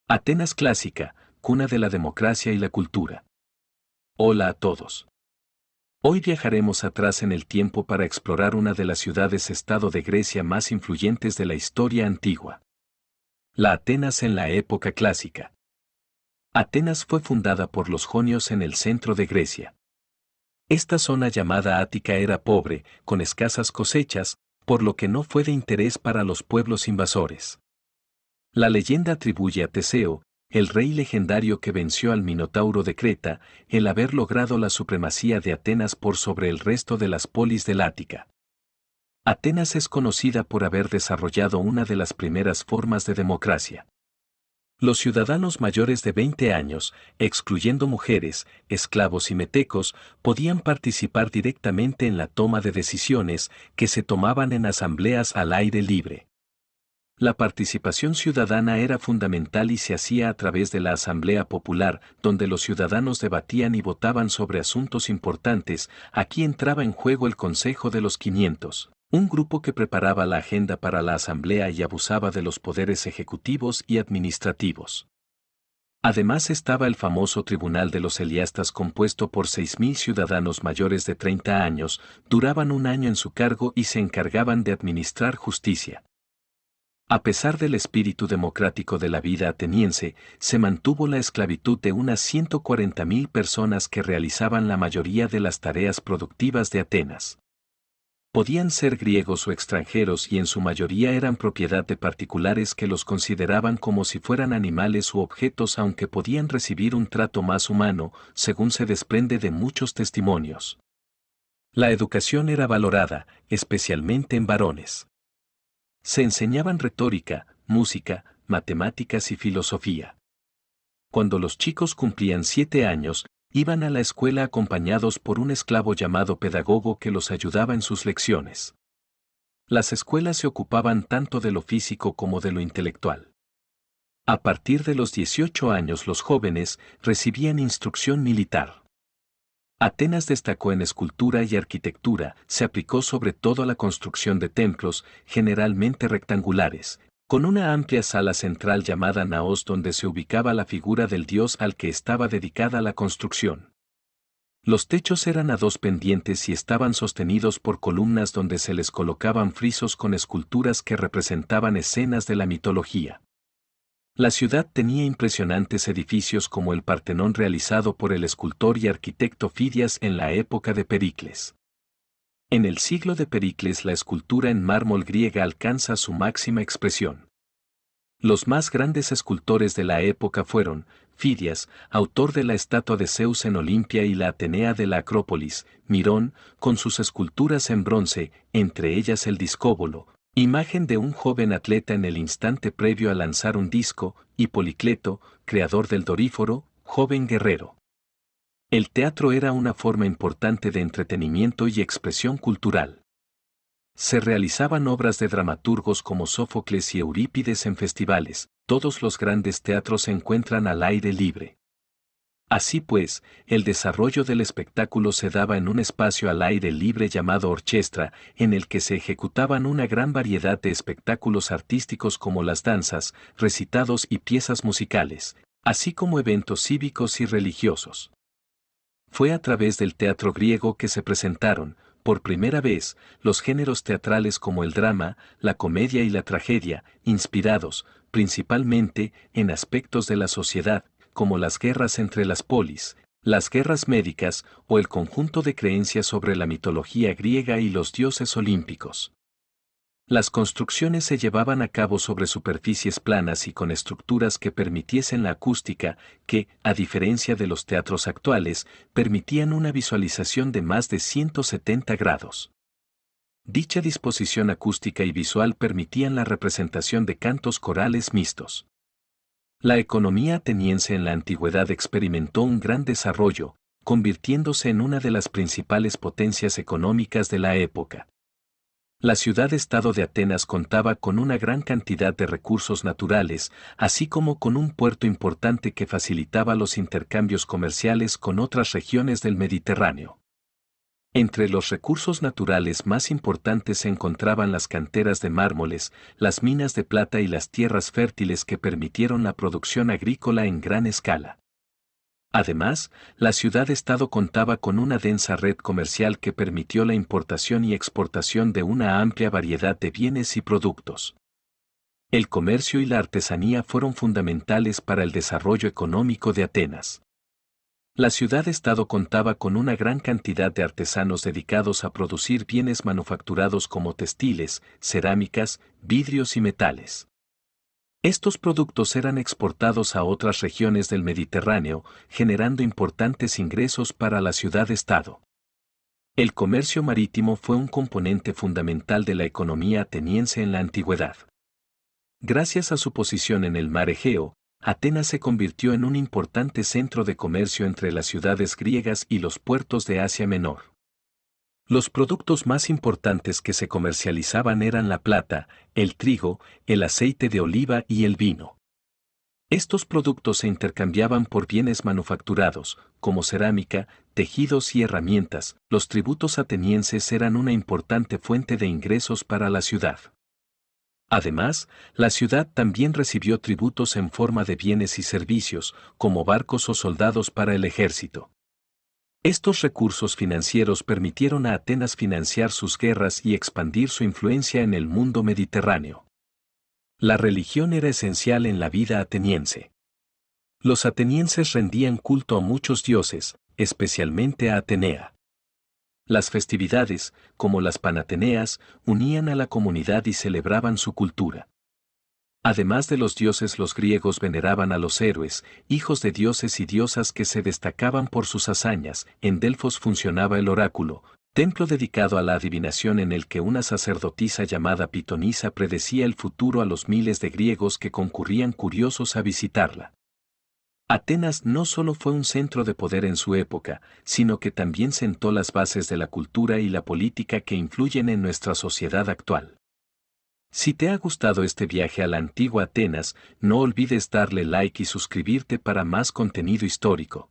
Atenas clásica, cuna de la democracia y la cultura. Hola a todos. Hoy viajaremos atrás en el tiempo para explorar una de las ciudades-estado de Grecia más influyentes de la historia antigua. La Atenas en la época clásica. Atenas fue fundada por los jonios en el centro de Grecia. Esta zona llamada Ática era pobre, con escasas cosechas, por lo que no fue de interés para los pueblos invasores. La leyenda atribuye a Teseo, el rey legendario que venció al Minotauro de Creta, el haber logrado la supremacía de Atenas por sobre el resto de las polis del Ática. Atenas es conocida por haber desarrollado una de las primeras formas de democracia. Los ciudadanos mayores de 20 años, excluyendo mujeres, esclavos y metecos, podían participar directamente en la toma de decisiones que se tomaban en asambleas al aire libre. La participación ciudadana era fundamental y se hacía a través de la Asamblea Popular, donde los ciudadanos debatían y votaban sobre asuntos importantes. Aquí entraba en juego el Consejo de los 500, un grupo que preparaba la agenda para la Asamblea y abusaba de los poderes ejecutivos y administrativos. Además estaba el famoso Tribunal de los Eliastas compuesto por 6.000 ciudadanos mayores de 30 años, duraban un año en su cargo y se encargaban de administrar justicia. A pesar del espíritu democrático de la vida ateniense, se mantuvo la esclavitud de unas 140.000 personas que realizaban la mayoría de las tareas productivas de Atenas. Podían ser griegos o extranjeros y en su mayoría eran propiedad de particulares que los consideraban como si fueran animales u objetos, aunque podían recibir un trato más humano, según se desprende de muchos testimonios. La educación era valorada, especialmente en varones. Se enseñaban retórica, música, matemáticas y filosofía. Cuando los chicos cumplían 7 años, iban a la escuela acompañados por un esclavo llamado pedagogo que los ayudaba en sus lecciones. Las escuelas se ocupaban tanto de lo físico como de lo intelectual. A partir de los 18 años los jóvenes recibían instrucción militar. Atenas destacó en escultura y arquitectura, se aplicó sobre todo a la construcción de templos, generalmente rectangulares, con una amplia sala central llamada naos donde se ubicaba la figura del dios al que estaba dedicada la construcción. Los techos eran a 2 pendientes y estaban sostenidos por columnas donde se les colocaban frisos con esculturas que representaban escenas de la mitología. La ciudad tenía impresionantes edificios como el Partenón realizado por el escultor y arquitecto Fidias en la época de Pericles. En el siglo de Pericles la escultura en mármol griega alcanza su máxima expresión. Los más grandes escultores de la época fueron Fidias, autor de la estatua de Zeus en Olimpia y la Atenea de la Acrópolis, Mirón, con sus esculturas en bronce, entre ellas el discóbolo, imagen de un joven atleta en el instante previo a lanzar un disco, y Policleto, creador del Doríforo, joven guerrero. El teatro era una forma importante de entretenimiento y expresión cultural. Se realizaban obras de dramaturgos como Sófocles y Eurípides en festivales, todos los grandes teatros se encuentran al aire libre. Así pues, el desarrollo del espectáculo se daba en un espacio al aire libre llamado orchestra, en el que se ejecutaban una gran variedad de espectáculos artísticos como las danzas, recitados y piezas musicales, así como eventos cívicos y religiosos. Fue a través del teatro griego que se presentaron, por primera vez, los géneros teatrales como el drama, la comedia y la tragedia, inspirados, principalmente, en aspectos de la sociedad, como las guerras entre las polis, las guerras médicas o el conjunto de creencias sobre la mitología griega y los dioses olímpicos. Las construcciones se llevaban a cabo sobre superficies planas y con estructuras que permitiesen la acústica, que, a diferencia de los teatros actuales, permitían una visualización de más de 170 grados. Dicha disposición acústica y visual permitían la representación de cantos corales mixtos. La economía ateniense en la antigüedad experimentó un gran desarrollo, convirtiéndose en una de las principales potencias económicas de la época. La ciudad-estado de Atenas contaba con una gran cantidad de recursos naturales, así como con un puerto importante que facilitaba los intercambios comerciales con otras regiones del Mediterráneo. Entre los recursos naturales más importantes se encontraban las canteras de mármoles, las minas de plata y las tierras fértiles que permitieron la producción agrícola en gran escala. Además, la ciudad-estado contaba con una densa red comercial que permitió la importación y exportación de una amplia variedad de bienes y productos. El comercio y la artesanía fueron fundamentales para el desarrollo económico de Atenas. La ciudad-estado contaba con una gran cantidad de artesanos dedicados a producir bienes manufacturados como textiles, cerámicas, vidrios y metales. Estos productos eran exportados a otras regiones del Mediterráneo, generando importantes ingresos para la ciudad-estado. El comercio marítimo fue un componente fundamental de la economía ateniense en la antigüedad. Gracias a su posición en el mar Egeo, Atenas se convirtió en un importante centro de comercio entre las ciudades griegas y los puertos de Asia Menor. Los productos más importantes que se comercializaban eran la plata, el trigo, el aceite de oliva y el vino. Estos productos se intercambiaban por bienes manufacturados, como cerámica, tejidos y herramientas. Los tributos atenienses eran una importante fuente de ingresos para la ciudad. Además, la ciudad también recibió tributos en forma de bienes y servicios, como barcos o soldados para el ejército. Estos recursos financieros permitieron a Atenas financiar sus guerras y expandir su influencia en el mundo mediterráneo. La religión era esencial en la vida ateniense. Los atenienses rendían culto a muchos dioses, especialmente a Atenea. Las festividades, como las Panateneas, unían a la comunidad y celebraban su cultura. Además de los dioses, los griegos veneraban a los héroes, hijos de dioses y diosas que se destacaban por sus hazañas. En Delfos funcionaba el oráculo, templo dedicado a la adivinación en el que una sacerdotisa llamada Pitonisa predecía el futuro a los miles de griegos que concurrían curiosos a visitarla. Atenas no solo fue un centro de poder en su época, sino que también sentó las bases de la cultura y la política que influyen en nuestra sociedad actual. Si te ha gustado este viaje a la antigua Atenas, no olvides darle like y suscribirte para más contenido histórico.